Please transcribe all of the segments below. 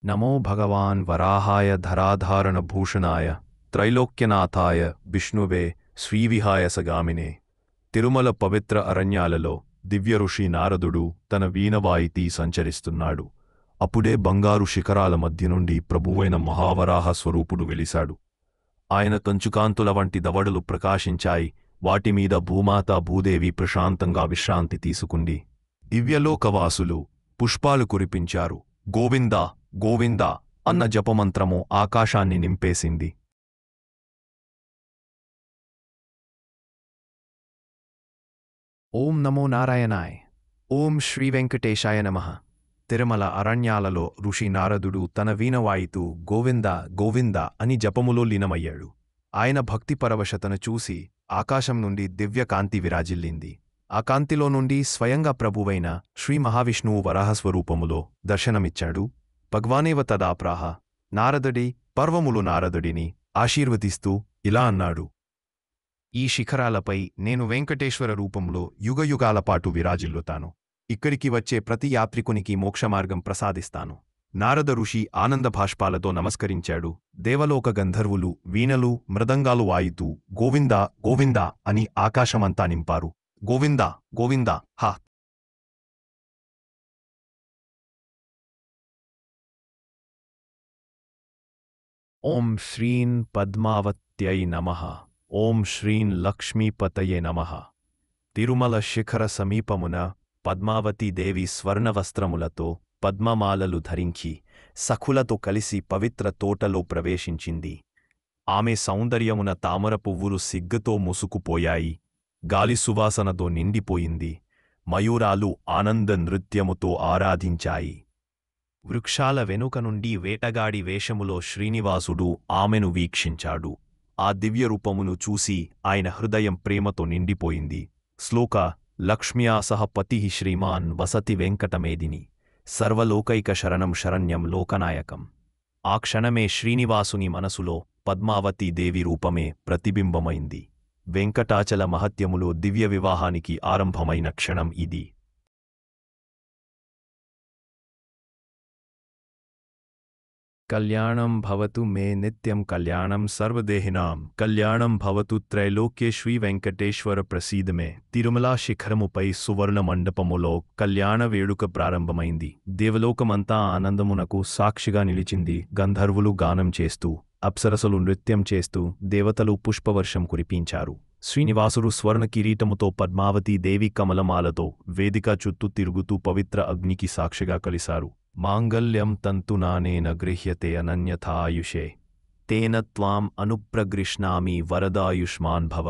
నమో భగవాన్ వరాహాయ ధరాధారణభూషణాయ త్రైలోక్యనాథాయ విష్ణువే శ్రీవిహాయసగామినే. తిరుమల పవిత్ర అరణ్యాలలో దివ్య ఋషి నారదుడు తన వీణవాయితీ సంచరిస్తున్నాడు. అప్పుడే బంగారు శిఖరాల మధ్య నుండి ప్రభువైన మహావరాహ స్వరూపుడు వెలిశాడు. ఆయన కంచుకాంతుల వంటి దవడలు ప్రకాశించాయి. వాటిమీద భూమాత భూదేవి ప్రశాంతంగా విశ్రాంతి తీసుకుంది. దివ్యలోకవాసులు పుష్పాలు కురిపించారు. గోవిందా గోవిందా అన్న జపమంత్రము ఆకాశాన్ని నింపేసింది. ఓం నమో నారాయణాయ్. ఓం శ్రీ వెంకటేశాయ నమః. తిరుమల అరణ్యాలలో ఋషి నారదుడు తన వీణవాయితూ గోవింద గోవింద అని జపములో లీనమయ్యాడు. ఆయన భక్తి పరవశతను చూసి ఆకాశం నుండి దివ్యకాంతి విరాజిల్లింది. ఆ కాంతిలో నుండి స్వయంగా ప్రభువైన శ్రీ మహావిష్ణువు వరాహస్వరూపములో దర్శనమిచ్చాడు. భగవానేవ తదాప్రాహ. నారదుడి పర్వములు నారదుడిని ఆశీర్వదిస్తూ ఇలా అన్నాడు: ఈ శిఖరాలపై నేను వెంకటేశ్వర రూపంలో యుగయుగాలపాటు విరాజిల్లుతాను. ఇక్కడికి వచ్చే ప్రతి యాత్రికునికి మోక్షమార్గం ప్రసాదిస్తాను. నారద ఋషి ఆనందభాష్పాలతో నమస్కరించాడు. దేవలోక గంధర్వులు వీణలు మృదంగాలు వాయితూ గోవిందా గోవిందా అని ఆకాశమంతా నింపారు. గోవిందా గోవిందా హా. ఓం శ్రీం పద్మావత్యై నమః. ఓం శ్రీం లక్ష్మీపతయే నమః. తిరుమల శిఖర సమీపమున పద్మావతీదేవి స్వర్ణవస్త్రములతో పద్మమాలలు ధరించి సఖులతో కలిసి పవిత్ర తోటలో ప్రవేశించింది. ఆమె సౌందర్యమున తామర పువ్వులు సిగ్గుతో మూసుకుపోయాయి. గాలి సువాసనతో నిండిపోయింది. మయూరాలు ఆనంద నృత్యముతో ఆరాధించాయి. వృక్షాల వెనుక నుండి వేటగాడి వేషములో శ్రీనివాసుడు ఆమెను వీక్షించాడు. ఆ దివ్యరూపమును చూసి ఆయన హృదయం ప్రేమతో నిండిపోయింది. శ్లోక: లక్ష్మ్యా సహ పతిః శ్రీమాన్ వసతి వెంకటమేదిని సర్వలోకైక శరణం శరణ్యం లోకనాయకం. ఆ క్షణమే శ్రీనివాసుని మనసులో పద్మావతీదేవి రూపమే ప్రతిబింబమైంది. వెంకటాచల మహత్యములో దివ్య వివాహానికి ఆరంభమైన క్షణం ఇది. కళ్యాణం భవతు మే నిత్యం కళ్యాణం సర్వదేహినాం కళ్యాణం భవతు త్రైలోక్యే శ్రీ వెంకటేశ్వర ప్రసీదమే. తిరుమల శిఖరముపై సువర్ణ మండపములో కళ్యాణ వేడుక ప్రారంభమైంది. దేవలోకమంతా ఆనందమునకు సాక్షిగా నిలిచింది. గంధర్వులు గానం చేస్తూ, అప్సరసలు నృత్యం చేస్తూ, దేవతలు పుష్పవర్షం కురిపించారు. శ్రీనివాసుడు స్వర్ణ కిరీటముతో పద్మావతీదేవి కమలమాలతో వేదిక చుట్టూ తిరుగుతూ పవిత్ర అగ్నికి సాక్షిగా కలిశారు. మాంగళ్యం తంతునానేన గృహ్యతే అనన్యథా ఆయుషే తేన త్వాం అనుప్రగృష్ణామి వరదాయుష్మాన్ భవ.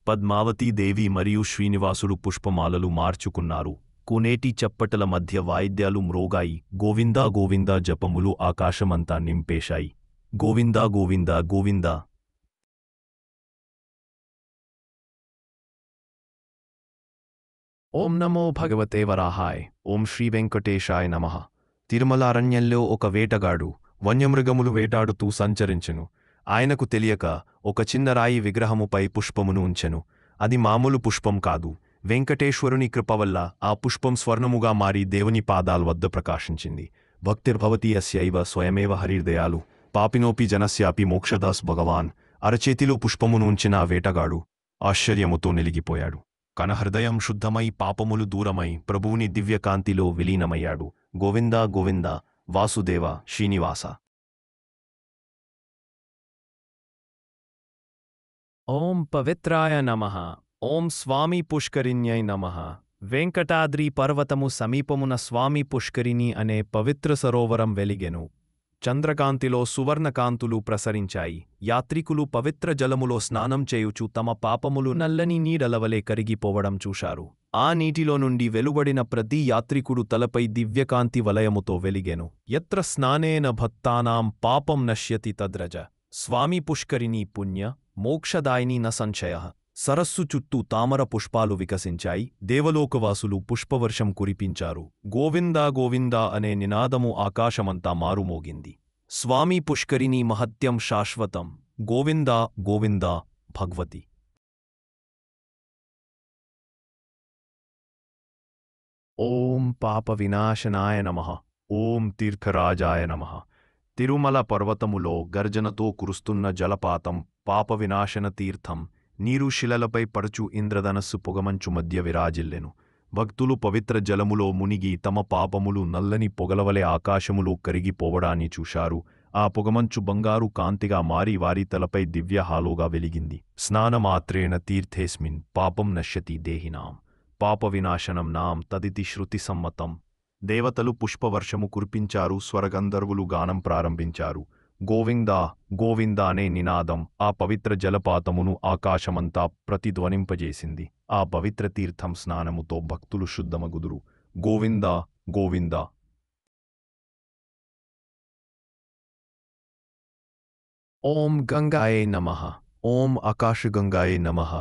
పద్మావతీదేవి మరియు శ్రీనివాసుడు పుష్పమాలలు మార్చుకున్నారు. కోనేటి చప్పటల మధ్య వాయిద్యాలు మ్రోగాయి. గోవిందా గోవిందా జపములు ఆకాశమంతా నింపేశాయి. గోవిందా గోవిందా గోవిందా. ఓం నమో భగవతే వరాహాయ్. ఓం శ్రీ వెంకటేశాయ నమః. తిరుమల అరణ్యంలో ఒక వేటగాడు వన్యమృగములు వేటాడుతూ సంచరించెను. ఆయనకు తెలియక ఒక చిన్న రాయి విగ్రహముపై పుష్పమును ఉంచెను. అది మామూలు పుష్పం కాదు. వెంకటేశ్వరుని కృపవల్ల ఆ పుష్పం స్వర్ణముగా మారి దేవుని పాదాల వద్ద ప్రకాశించింది. భక్తిర్భవతి అస్యైవ స్వయమేవ హరిర్దయాలు పాపినోపి జనస్యాపి మోక్షదాస్ భగవాన్. అరచేతిలో పుష్పమును ఉంచిన ఆ వేటగాడు ఆశ్చర్యముతో నిలిగిపోయాడు. కన హృదయం శుద్ధమై పాపములు దూరమై ప్రభువుని దివ్యకాంతిలో విలీనమయ్యాడు. గోవిందా గోవిందా వాసుదేవ శ్రీనివాస. ఓం పవిత్రాయ నమః. ఓం స్వామి పుష్కరిణ్యై నమః. వెంకటాద్రి పర్వతము సమీపమున స్వామి పుష్కరిణి అనే పవిత్ర సరోవరం వెలిగెను. చంద్రకాంతిలో సువర్ణకాంతులు ప్రసరించాయి. యాత్రికులు పవిత్ర జలములో స్నానం చేయుచు తమ పాపములు నల్లని నీడలవలే కరిగిపోవడం చూశారు. ఆ నీటిలో నుండి వెలువడిన ప్రతి యాత్రికుడు తలపై దివ్యకాంతి వలయముతో వెలిగెను. యత్ర స్నానేన భక్తానాం పాపం నశ్యతి తద్రజ. స్వామి పుష్కరిణి పుణ్య మోక్షదాయిని న సంశయః. సరస్సు చుట్టూ తామర పుష్పాలు వికసించాయి. దేవలోకవాసులు పుష్పవర్షం కురిపించారు. గోవిందా గోవిందా అనే నినాదము ఆకాశమంతా మారుమోగింది. స్వామి పుష్కరిణి మహత్యం శాశ్వతం. గోవిందా గోవిందా భగవతి. ఓం పాప వినాశనాయ నమః. ఓం తీర్థరాజాయ నమః. తిరుమల పర్వతములో గర్జనతో కురుస్తున్న జలపాతం, పాప వినాశన తీర్థం, నీరు శిలలపై పడుచు ఇంద్రధనస్సు పొగమంచు మధ్య విరాజిల్లెను. భక్తులు పవిత్ర జలములో మునిగి తమ పాపములు నల్లని పొగలవలె ఆకాశములో కరిగిపోవడాన్ని చూశారు. ఆ పొగమంచు బంగారు కాంతిగా మారి వారి తలపై దివ్యహాలోగా వెలిగింది. స్నానమాత్రేణ తీర్థేస్మిన్ పాపం నశ్యతి దేహినాం పాప వినాశనం నాం తదితి శృతి సమ్మతం. దేవతలు పుష్పవర్షము కురిపించారు. స్వరగంధర్వులు గానం ప్రారంభించారు. గోవిందా గోవిందా అనే నినాదం ఆ పవిత్ర జలపాతమును ఆకాశమంతా ప్రతిధ్వనింపజేసింది. ఆ పవిత్ర తీర్థం స్నానముతో భక్తులు శుద్ధమగుదురు. గోవిందా గోవిందా. ఓం గంగాయే నమః. ఓం ఆకాశగంగాయే నమః.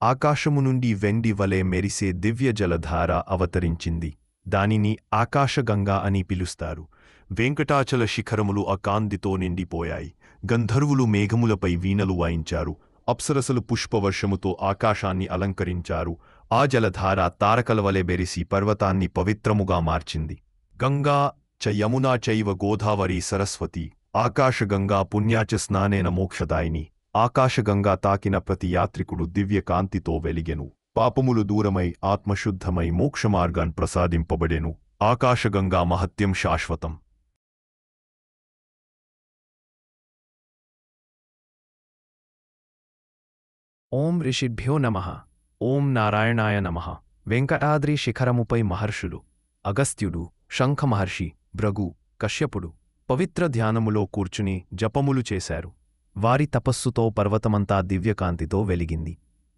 ఆకాశము నుండి వెండి వలె మెరిసే దివ్య జలధార అవతరించింది. దానిని ఆకాశగంగా అని పిలుస్తారు. వెంకటాచల శిఖరములు ఆ కాంతితో నిండిపోయాయి. గంధర్వులు మేఘములపై వీణలు వాయించారు. అప్సరసలు పుష్పవర్షముతో ఆకాశాన్ని అలంకరించారు. ఆ జలధార తారకల వలె బెరిసి పర్వతాన్ని పవిత్రముగా మార్చింది. గంగా చ యమునా చైవ గోదావరి సరస్వతి. ఆకాశగంగా పుణ్యాచ స్నానేన మోక్షదాయిని. ఆకాశగంగా తాకిన ప్రతి యాత్రికుడు దివ్యకాంతితో వెలిగెను. పాపములు దూరమై ఆత్మశుద్ధమై మోక్షమార్గాన్ ప్రసాదింపబడెను. ఆకాశగంగా మహత్యం శాశ్వతం. ఓం ఋషిభ్యో నమః. ఓం నారాయణాయ నమః. వెంకటాద్రి శిఖరముపై మహర్షులు అగస్త్యుడు, శంఖమహర్షి, భృగు, కశ్యపుడు పవిత్ర ధ్యానములో కూర్చుని జపములు చేశారు. వారి తపస్సుతో పర్వతమంతా దివ్యకాంతితో వెలిగింది.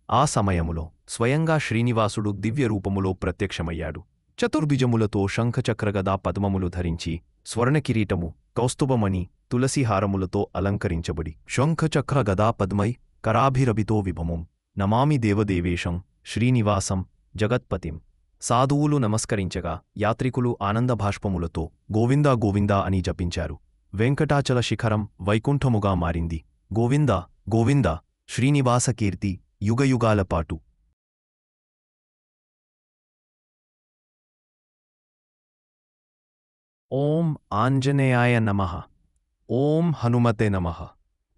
ఆ సమయములో స్వయంగా శ్రీనివాసుడు దివ్యరూపములో ప్రత్యక్షమయ్యాడు. చతుర్భుజములతో శంఖచక్రగదా పద్మములు ధరించి, స్వర్ణకిరీటము, కౌస్తుభమణి, తులసిహారములతో అలంకరించబడి, శంఖచక్రగదా పద్మై కరాభిరభితో విభమం నమామి దేవదేవేశం శ్రీనివాసం జగత్పతిం. సాధువులు నమస్కరించగా యాత్రికులు ఆనందభాష్పములతో గోవిందా గోవిందా అని జపించారు. వెంకటాచల శిఖరం వైకుంఠముగా మారింది. గోవిందా గోవిందా శ్రీనివాస కీర్తి యుగయుగాలపాటు. ఓం ఆంజనేయాయ నమః. ఓం హనుమతే నమః.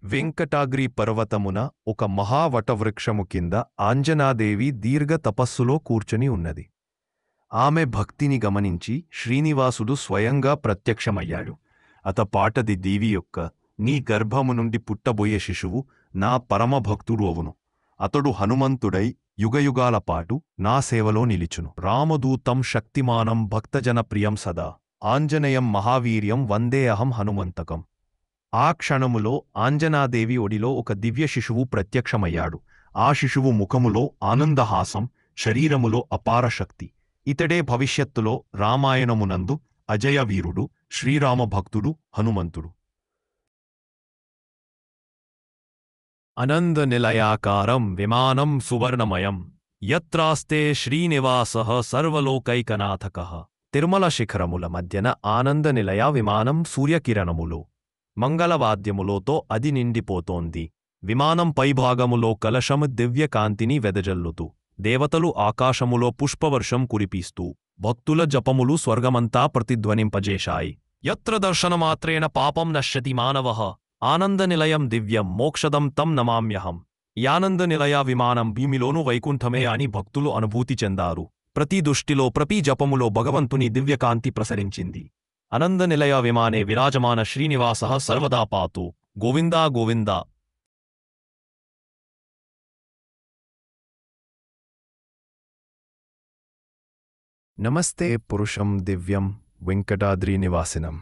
వెంకటాద్రి పర్వతమున ఒక మహావటవృక్షము కింద ఆంజనాదేవి దీర్ఘ తపస్సులో కూర్చొని ఉన్నది. ఆమె భక్తిని గమనించి శ్రీనివాసుడు స్వయంగా ప్రత్యక్షమయ్యాడు. అతపాటది దేవి యొక్క నీ గర్భము నుండి పుట్టబోయే శిశువు నా పరమభక్తుడు అవును. అతడు హనుమంతుడై యుగయుగాలపాటు నా సేవలో నిలిచును. రామదూతం శక్తిమానం భక్తజనప్రియం సదా ఆంజనేయం మహావీర్యం వందే అహం హనుమంతకం. ఆ క్షణములో ఆంజనాదేవి ఒడిలో ఒక దివ్య శిశువు ప్రత్యక్షమయ్యాడు. ఆ శిశువు ముఖములో ఆనందహాసం, శరీరములో అపార శక్తి. ఇతడే భవిష్యత్తులో రామాయణమునందు అజయవీరుడు, శ్రీరామభక్తుడు హనుమంతుడు. అనందనిలయాకారం విమానం సువర్ణమయం యత్రాస్తే శ్రీనివాసః సర్వలోకైకనాథకః. తిరుమల శిఖరముల మధ్యన ఆనందనిలయ విమానం సూర్యకిరణములో, మంగళవాద్యములతో అది నిండిపోతోంది. విమానం పైభాగములో కలశము దివ్యకాంతిని వెదజల్లుతూ, దేవతలు ఆకాశములో పుష్పవర్షం కురిపిస్తూ, భక్తుల జపములు స్వర్గమంతా ప్రతిధ్వనింపజేశాయి. యత్ర దర్శనమాత్రేణ పాపం నశ్యతి మానవః ఆనందనిలయం దివ్యం మోక్షదం తం నమామ్యహం. ఈ ఆనందనిలయ విమానం భూమిలోను వైకుంఠమే అని భక్తులు అనుభూతి చెందారు. ప్రతి దృష్టిలో ప్రతి జపములో భగవంతుని దివ్యకాంతి ప్రసరించింది. ఆనందనిలయ విమానే విరాజమాన శ్రీనివాసః సర్వదా పాతు. గోవిందా గోవిందా. నమస్తే పురుషం దివ్యం వెంకటాద్రి నివాసినం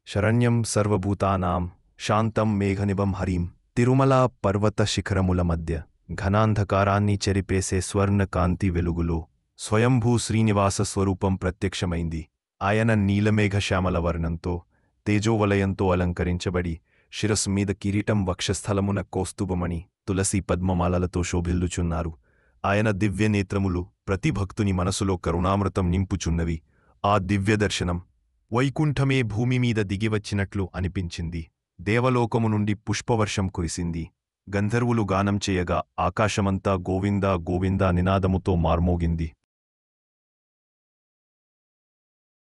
శరణ్యం సర్వభూతానాం శాంతం మేఘనిభం హరిం. తిరుమల పర్వత శిఖరముల మధ్య ఘనాంధకారాన్ని చెరిపేసే స్వర్ణకాంతి వెలుగులో స్వయంభూ శ్రీనివాస స్వరూపం ప్రత్యక్షమైంది. ఆయన నీలమేఘశ్యామల వర్ణంతో, తేజోవలయంతో అలంకరించబడి, శిరస్సు మీద కిరీటం, వక్షస్థలమున కౌస్తుభమణి, తులసి పద్మమాలలతో శోభిల్లుచున్నారు. ఆయన దివ్యనేత్రములు ప్రతి భక్తుని మనసులో కరుణామృతం నింపుచున్నవి. ఆ దివ్యదర్శనం వైకుంఠమే భూమిమీద దిగివచ్చినట్లు అనిపించింది. దేవలోకము నుండి పుష్పవర్షం కురిసింది. గంధర్వులు గానం చేయగా ఆకాశమంతా గోవిందా గోవిందా నినాదముతో మార్మోగింది.